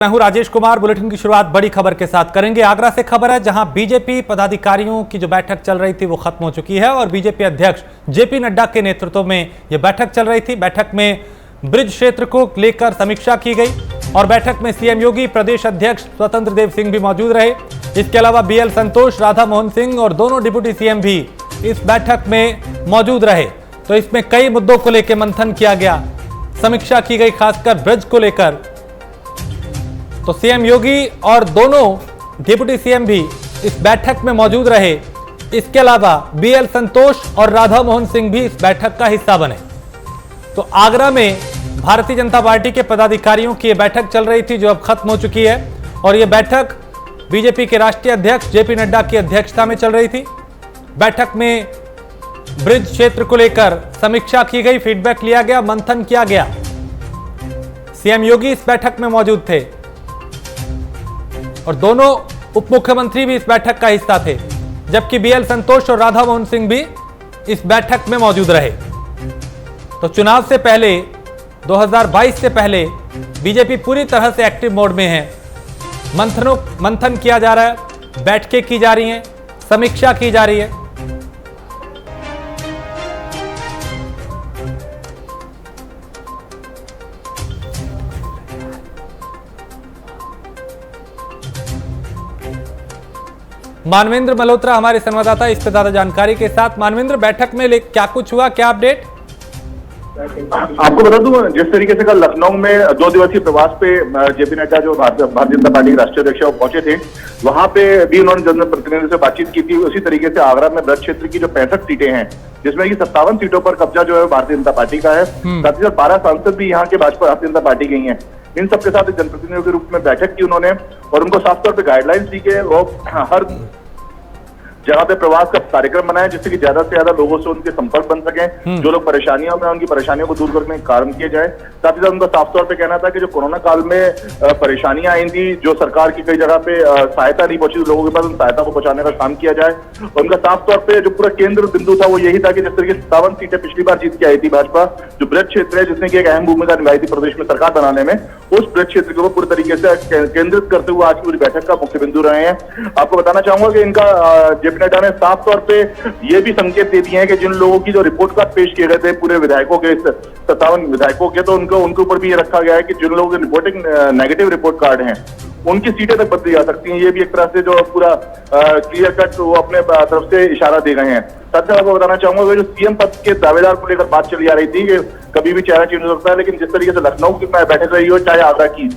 मैं हूं राजेश कुमार। बुलेटिन की शुरुआत बड़ी खबर के साथ करेंगे। आगरा से खबर है, जहां बीजेपी पदाधिकारियों की जो बैठक चल रही थी वो खत्म हो चुकी है और बीजेपी अध्यक्ष जेपी नड्डा के नेतृत्व में यह बैठक चल रही थी। बैठक में ब्रिज क्षेत्र को लेकर समीक्षा की गई और बैठक में सीएम योगी, प्रदेश अध्यक्ष स्वतंत्र देव सिंह भी मौजूद रहे। इसके अलावा बीएल संतोष, राधा मोहन सिंह और दोनों डिप्टी सीएम भी इस बैठक में मौजूद रहे। तो इसमें कई मुद्दों को लेकर मंथन किया गया, समीक्षा की गई, खासकर ब्रिज को लेकर। तो सीएम योगी और दोनों डिप्टी सीएम भी इस बैठक में मौजूद रहे। इसके अलावा बीएल संतोष और राधा मोहन सिंह भी इस बैठक का हिस्सा बने। तो आगरा में भारतीय जनता पार्टी के पदाधिकारियों की यह बैठक चल रही थी, जो अब खत्म हो चुकी है और यह बैठक बीजेपी के राष्ट्रीय अध्यक्ष जेपी नड्डा की अध्यक्षता में चल रही थी। बैठक में ब्रिज क्षेत्र को लेकर समीक्षा की गई, फीडबैक लिया गया, मंथन किया गया। सीएम योगी इस बैठक में मौजूद थे और दोनों उप मुख्यमंत्री भी इस बैठक का हिस्सा थे, जबकि बीएल संतोष और राधा मोहन सिंह भी इस बैठक में मौजूद रहे। तो चुनाव से पहले, 2022 से पहले बीजेपी पूरी तरह से एक्टिव मोड में है। मंथन किया जा रहा है, बैठकें की जा रही हैं, समीक्षा की जा रही है। मानवेंद्र मल्होत्रा हमारे संवाददाता इस पर ज्यादा जानकारी के साथ। मानवेंद्र, बैठक में क्या कुछ हुआ, क्या अपडेट? आपको बता दूं, जिस तरीके से कल लखनऊ में 2 दिवसीय प्रवास पे जेपी नड्डा जो भारतीय जनता पार्टी के राष्ट्रीय अध्यक्ष वो पहुंचे थे, वहां पे भी उन्होंने जनप्रतिनिधियों से बातचीत की थी। उसी तरीके से आगरा में ब्रज क्षेत्र की जो 65 सीटें हैं, जिसमें की 57 सीटों पर कब्जा जो है भारतीय जनता पार्टी का है। साथ ही साथ 12 सांसद भी यहाँ के भाजपा भारतीय जनता पार्टी के ही हैं। इन सबके साथ एक जनप्रतिनिधियों के रूप में बैठक की उन्होंने और उनको साफ तौर पर गाइडलाइंस दी के वो हर जगह पे प्रवास का कार्यक्रम बनाया, जिससे कि ज्यादा से ज्यादा लोगों से उनके संपर्क बन सके, जो लोग परेशानियों में उनकी परेशानियों को दूर करने का कारण किया जाए। साथ ही साथ उनका साफ तौर पे कहना था कि जो कोरोना काल में परेशानियां आई थी, जो सरकार की कई जगह पे सहायता नहीं पहुंची लोगों के पास, उन सहायता को पहुंचाने का काम किया जाए। उनका साफ तौर पे जो पूरा केंद्र बिंदु था वो यही था कि जिस तरीके से 57 सीटें पिछली बार जीत के आई थी भाजपा, जो ब्रज क्षेत्र है जिसने की एक अहम भूमिका निभाई थी प्रदेश में सरकार बनाने में, उस ब्रज क्षेत्र को पूरी तरीके से केंद्रित करते हुए आज की पूरी बैठक का मुख्य बिंदु रहे हैं। आपको बताना चाहूंगा कि इनका जेपी नड्डा ने साफ तौर पे ये भी संकेत दे दिए हैं कि जिन लोगों की जो रिपोर्ट कार्ड पेश किए गए थे पूरे विधायकों के, 57 विधायकों के, तो उनके ऊपर भी ये रखा गया है कि जिन लोगों के रिपोर्टिंग नेगेटिव रिपोर्ट कार्ड हैं उनकी सीटें तक बदली जा सकती हैं। ये भी एक तरह से जो पूरा क्लियर कट वो अपने तरफ से इशारा दे गए हैं। साथ ही आपको बताना चाहूंगा जो सीएम पद के दावेदार को लेकर बात चली आ रही थी कि कभी भी चेहरा चेंज हो सकता है, लेकिन जिस तरीके से लखनऊ की बैठक रही हो चाहे आगरा की,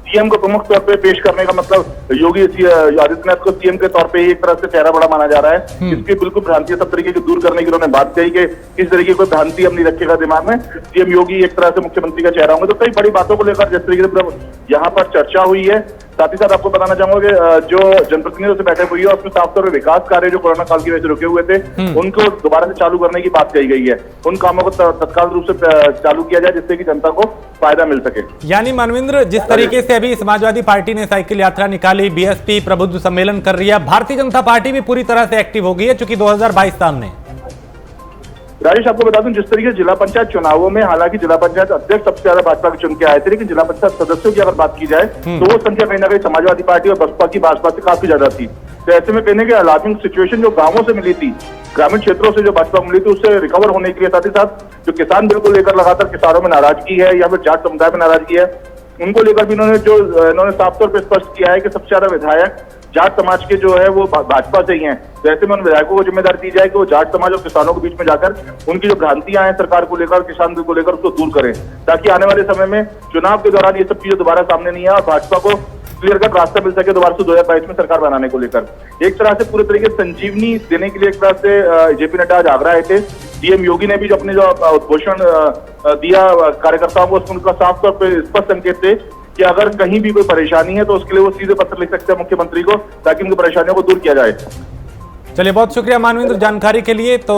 सीएम को प्रमुख तौर पे पेश करने का मतलब योगी आदित्यनाथ को सीएम के तौर पे ही एक तरह से चेहरा बड़ा माना जा रहा है। इसकी बिल्कुल भ्रांति सब तरीके की दूर करने की उन्होंने बात कही कि इस तरीके की कोई भ्रांति हम नहीं रखेगा दिमाग में, सीएम योगी एक तरह से मुख्यमंत्री का चेहरा होंगे। तो कई बड़ी बातों को लेकर जिस तरीके से यहाँ पर चर्चा हुई है। साथ ही साथ आपको बताना चाहूंगा कि जो जनप्रतिनिधियों से बैठक हुई है उसमें साफ तौर पर विकास कार्य जो कोरोना काल की वजह से रुके हुए थे उनको दोबारा से चालू करने की बात कही गई है। उन कामों को तत्काल रूप से चालू किया जाए जिससे कि जनता को फायदा मिल सके। यानी मानवेंद्र, जिस तरीके से अभी समाजवादी पार्टी ने साइकिल यात्रा निकाली, बीएसपी प्रबुद्ध सम्मेलन कर रही है, भारतीय जनता पार्टी भी पूरी तरह से एक्टिव हो गई है चूंकि 2022 सामने। राजेश, आपको बता दूं जिस तरीके से जिला पंचायत चुनावों में हालांकि जिला पंचायत अध्यक्ष सबसे ज्यादा भाजपा के चुन के आए थे, लेकिन जिला पंचायत सदस्यों की अगर बात की जाए तो वो संख्या कहीं ना कहीं समाजवादी पार्टी और बसपा की भाजपा से काफी ज्यादा थी। तो ऐसे में कहने के अलार्मिंग सिचुएशन जो गांवों से मिली थी, ग्रामीण क्षेत्रों से जो भाजपा मिली थी, उससे रिकवर होने के लिए साथ ही साथ जो किसान बिल को लेकर लगातार किसानों में नाराजगी है या फिर जाट समुदाय में नाराजगी है, उनको लेकर भी इन्होंने साफ तौर पर स्पष्ट किया है कि सबसे ज्यादा विधायक जाट समाज के जो है वो भाजपा से ही हैं। तो ऐसे में उन विधायकों को जिम्मेदारी दी जाए कि वो जाट समाज और किसानों के बीच में जाकर उनकी जो भ्रांतियां हैं सरकार को लेकर, किसान बिल को लेकर, उसको दूर करें, ताकि आने वाले समय में चुनाव के दौरान ये सब चीजें दोबारा सामने नहीं आए और भाजपा को क्लियर कट रास्ता मिल सके दोबारा से 2022 में सरकार बनाने को लेकर। एक तरह से पूरे तरीके से संजीवनी देने के लिए एक तरह से जेपी नड्डा आज आगरा आए थे। सीएम योगी ने भी जो अपने जो उद्घोषण दिया कार्यकर्ताओं को, उसमें उनका साफ तौर पर स्पष्ट संकेत थे कि अगर कहीं भी कोई परेशानी है तो उसके लिए वो सीधे पत्र लिख सकते हैं मुख्यमंत्री को, ताकि उनकी परेशानियों को दूर किया जाए। चलिए, बहुत शुक्रिया मानवेंद्र जानकारी के लिए। तो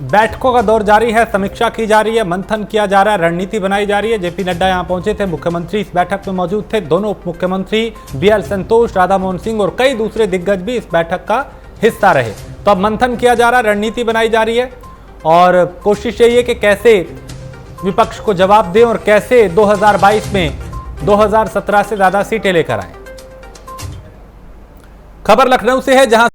बैठकों का दौर जारी है, समीक्षा की जा रही है, मंथन किया जा रहा है, रणनीति बनाई जा रही है। जेपी नड्डा यहां पहुंचे थे, मुख्यमंत्री इस बैठक में मौजूद थे, दोनों उप मुख्यमंत्री बीएल संतोष, राधा मोहन सिंह और कई दूसरे दिग्गज भी इस बैठक का हिस्सा रहे। तो अब मंथन किया जा रहा है, रणनीति बनाई जा रही है और कोशिश यही है कि कैसे विपक्ष को जवाब दें और कैसे 2022 में 2017 से ज्यादा सीटें लेकर आए। खबर लखनऊ से है, जहां